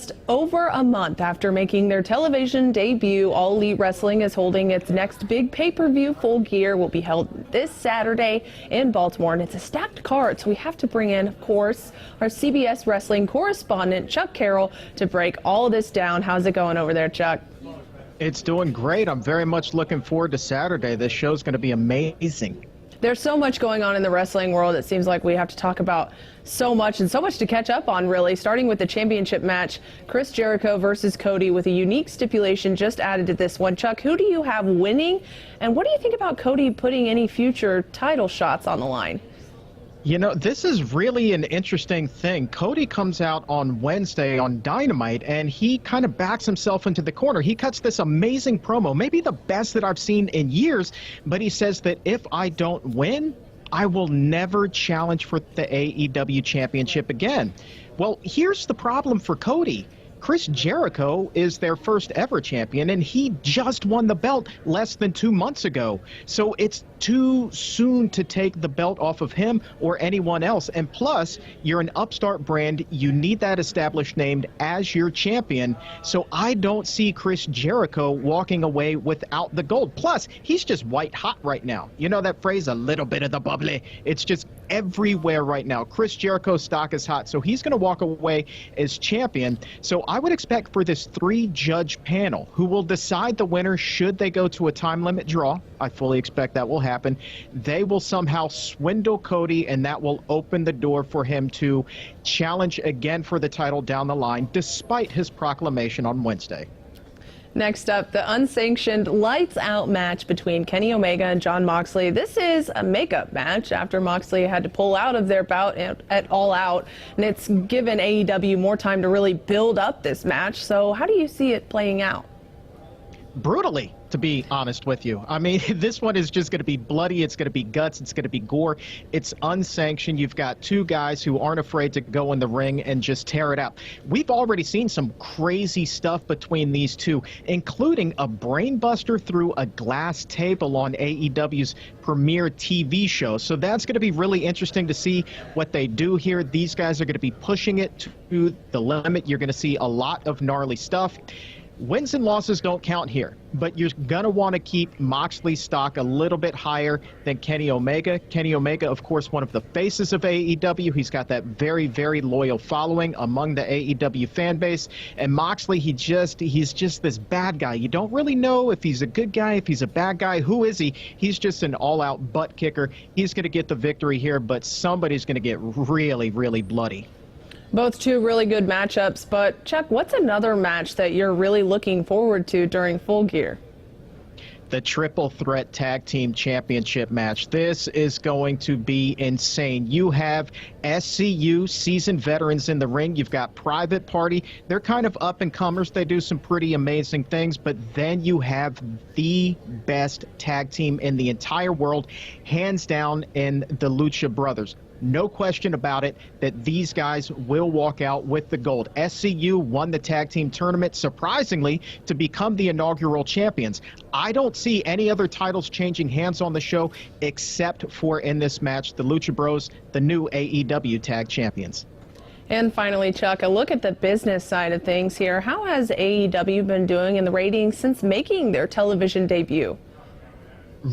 Just over a month after making their television debut, All Elite Wrestling is holding its next big pay-per-view. Full Gear will be held this Saturday in Baltimore, and it's a stacked card, so we have to bring in, of course, our CBS wrestling correspondent, Chuck Carroll, to break all this down. How's it going over there, Chuck? It's doing great. I'm very much looking forward to Saturday. This show's going to be amazing. There's so much going on in the wrestling world. It seems like we have to talk about so much and so much to catch up on, really, starting with the championship match, Chris Jericho versus Cody, with a unique stipulation just added to this one. Chuck, who do you have winning, and what do you think about Cody putting any future title shots on the line? You know, this is really an interesting thing. Cody comes out on Wednesday on Dynamite, and he kind of backs himself into the corner. He cuts this amazing promo, maybe the best that I've seen in years, but he says that if I don't win, I will never challenge for the AEW Championship again. Well, here's the problem for Cody. Chris Jericho is their first ever champion, and he just won the belt less than 2 months ago. So it's too soon to take the belt off of him or anyone else. And plus, you're an upstart brand. You need that established name as your champion. So I don't see Chris Jericho walking away without the gold. Plus, he's just white hot right now. You know that phrase, a little bit of the bubbly? It's just everywhere right now. Chris Jericho's stock is hot, so he's going to walk away as champion. So I would expect for this 3-judge panel, who will decide the winner should they go to a time limit draw. I fully expect that will happen. They will somehow swindle Cody, and that will open the door for him to challenge again for the title down the line, despite his proclamation on Wednesday. Next up, the unsanctioned lights-out match between Kenny Omega and Jon Moxley. This is a makeup match after Moxley had to pull out of their bout at All Out, and it's given AEW more time to really build up this match. So how do you see it playing out? Brutally, to be honest with you. I mean, this one is just going to be bloody. It's going to be guts. It's going to be gore. It's unsanctioned. You've got two guys who aren't afraid to go in the ring and just tear it up. We've already seen some crazy stuff between these two, including a brainbuster through a glass table on AEW's premier TV show. So that's going to be really interesting to see what they do here. These guys are going to be pushing it to the limit. You're going to see a lot of gnarly stuff. Wins and losses don't count here, but you're going to want to keep Moxley's stock a little bit higher than Kenny Omega. Kenny Omega, of course, one of the faces of AEW. He's got that very, very loyal following among the AEW fan base. And Moxley, he's just this bad guy. You don't really know if he's a good guy, if he's a bad guy. Who is he? He's just an all-out butt kicker. He's going to get the victory here, but somebody's going to get really, really bloody. Both two really good matchups, but Chuck, what's another match that you're really looking forward to during Full Gear? The Triple Threat Tag Team Championship match. This is going to be insane. You have SCU, seasoned veterans in the ring. You've got Private Party. They're kind of up-and-comers. They do some pretty amazing things, but then you have the best tag team in the entire world, hands down, in the Lucha Brothers. No question about it that these guys will walk out with the gold. SCU won the tag team tournament, surprisingly, to become the inaugural champions. I don't see any other titles changing hands on the show except for in this match, the Lucha Bros, the new AEW tag champions. And finally, Chuck, a look at the business side of things here. How has AEW been doing in the ratings since making their television debut?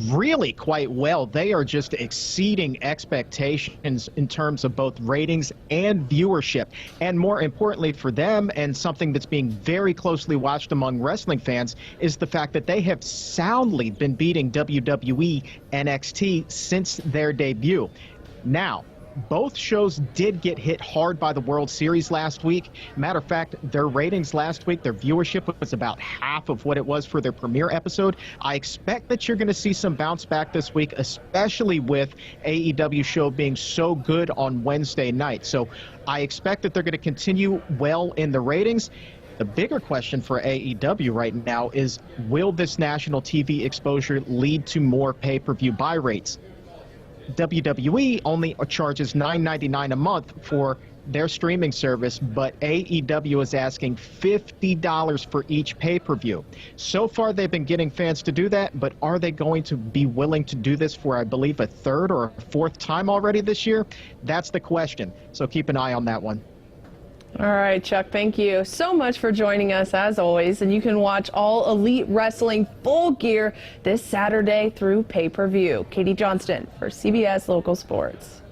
Really quite well. They are just exceeding expectations in terms of both ratings and viewership. And more importantly for them, and something that's being very closely watched among wrestling fans, is the fact that they have soundly been beating WWE NXT since their debut. Now, both shows did get hit hard by the World Series last week. Matter of fact, their ratings last week, their viewership was about half of what it was for their premiere episode. I expect that you're going to see some bounce back this week, especially with AEW show being so good on Wednesday night. So I expect that they're going to continue well in the ratings. The bigger question for AEW right now is, will this national TV exposure lead to more pay-per-view buy rates? WWE only charges $9.99 a month for their streaming service, but AEW is asking $50 for each pay-per-view. So far, they've been getting fans to do that, but are they going to be willing to do this for, I believe, a third or a fourth time already this year? That's the question. So keep an eye on that one. All right, Chuck, thank you so much for joining us as always. And you can watch All Elite Wrestling Full Gear this Saturday through pay-per-view. Katie Johnston for CBS Local Sports.